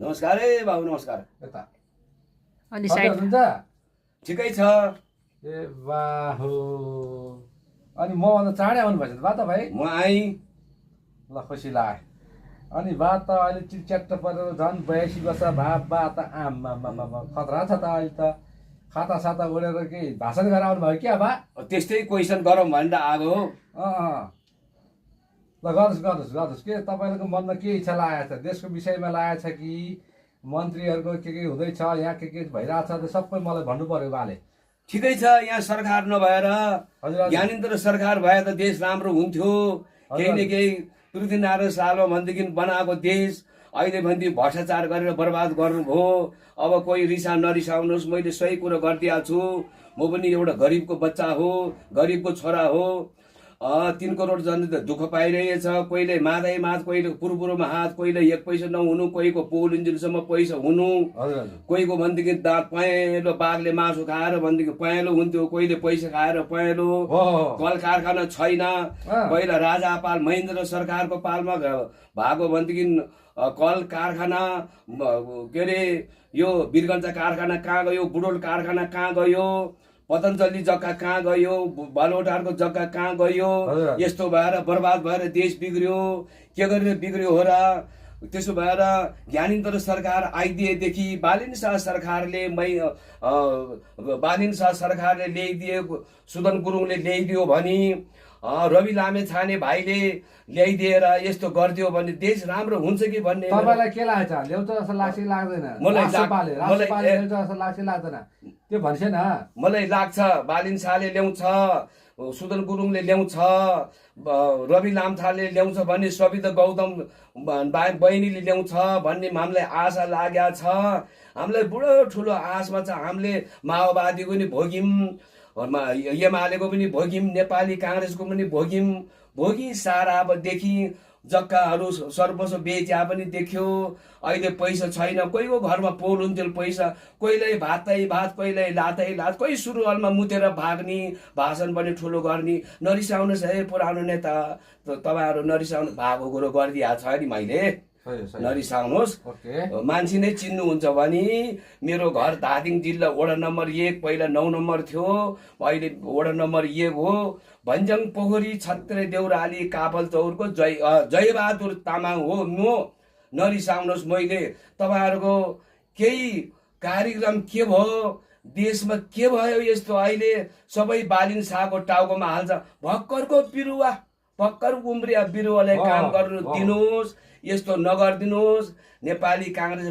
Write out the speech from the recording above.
नमस्कार है बाबु, नमस्कार। यता अनि सबै साइड हुनुहुन्छ? ठिकै छ। ए बाहो, अनि मभन्दा चाँडै आउनु भएछ त बा त भाइ। म आइ ल खुसी लाग्यो। अनि बा त अहिले चिच्याट्ट परेर झन् 82 वर्ष बा त आम्मा खतरा छ त अहिले त। खाता साता उडेर केही भाषण गरेर आउनु भयो क्या बा? त्यस्तै क्वेसन गरौँ भनेर आएको हो। ल गर्नुहोस् के तपाईँहरूको मनमा के इच्छा लागेको छ? देशको विषयमा लागेको छ कि मन्त्रीहरूको के हुँदैछ, यहाँ के भइरहेछ, त्यो सबै मलाई भन्नु पर्यो बाले। ठिकै छ, यहाँ सरकार नभएर हजुर। ज्ञानेन्द्र सरकार भए त देश राम्रो हुन्थ्यो। केही न केही पृथ्वीनारायण शाहले भनेदेखि बनाएको देश अहिले भन्दै भ्रष्टाचार गरेर बर्बाद गर्नुभयो। अब कोही रिसा नरिसाउनुहोस्, मैले सही कुरो गरिदिएको छु। म पनि एउटा गरिबको बच्चा हो, गरिबको छोरा हो। 3 करोड जन दुःख पाइरहेछ। कोहीले मादै माथ, कोहीले पुरपुरोमा हात, कोहीले 1 पैसा नहुनु, कोहीको पोल इन्जिनसम्म पैसा हुनु, कोहीको भनेदेखि दाँत पहेँलो, बाघले मासु खाएर भनेदेखि पहेँलो हुन्थ्यो, कोहीले पैसा खाएर पहेँलो। कल कारखाना छैन। पहिला राजा पाल महेन्द्र सरकारको पालमा भएको भनेदेखि कल कारखाना के अरे यो वीरगन्ज कारखाना कहाँ गयो, बुढोल कारखाना कहाँ गयो, पतञ्जली जग्गा कहाँ गयो, बालोटारको जग्गा कहाँ गयो। यस्तो भएर बर्बाद भएर देश बिग्रियो। के गरेर बिग्रियो हो र? त्यसो भएर ज्ञानेन्द्र सरकार आइदिएदेखि बालिन शाह सरकारले ल्याइदियो, सुदन गुरुङले ल्याइदियो भने, रवि लामेछाने भाइले ल्याइदिएर यस्तो गरिदियो भने देश राम्रो हुन्छ कि भन्ने। तपाईँलाई के लाग्छ? ल्याउँछ जस्तो लाग्छ कि लाग्दैन? मलाई ल्याउँछ जस्तो लाग्छ कि लाग्दैन? त्यो भन्छ न। मलाई लाग्छ बालिन शाहले ल्याउँछ, सुदन गुरुङले ल्याउँछ, रवि लामछाले ल्याउँछ भने सविता गौतम बहिनीले ल्याउँछ भन्ने हामीलाई आशा लागेको छ। हामीलाई बुढो ठुलो आशमा छ। हामीले माओवादीको पनि भोग्यौँ, एमालेको पनि भोग्यौँ, नेपाली काङ्ग्रेसको पनि भोगी सारा। अब देखि जग्गाहरू सर्वस्व बेच्या पनि देख्यो। अहिले पैसा छैन। कोहीको घरमा पोल हुन्थ्यो पैसा, कोहीलाई भातै भात, कोहीलाई लातै लात, कोही सुरुवालमा मुतेर भाग्ने, भाषण पनि ठुलो गर्ने। नरिसाउनुहोस् है पुरानो नेता, तपाईँहरू नरिसाउनु, भएको कुरो गरिदिएको छ नि मैले। नरिसाउनुहोस्। मान्छे नै चिन्नुहुन्छ भने मेरो घर धादिङ जिल्ला वडा नम्बर 1, पहिला 9 नम्बर थियो, अहिले वडा नम्बर 1 हो। भन्ज्याङ पोखरी, छत्रे देउराली, कापल चौरको जयबहादुर तामाङ हो म। नरिसाउनुहोस्। मैले तपाईँहरूको केही कार्यक्रम के भयो, देशमा के भयो यस्तो अहिले सबै बालिन शाहको टाउकोमा हाल्छ। भर्खर उम्रिया बिरुवालाई काम गर्नु दिनुहोस्, यस्तो नगरिदिनुहोस्। नेपाली काङ्ग्रेस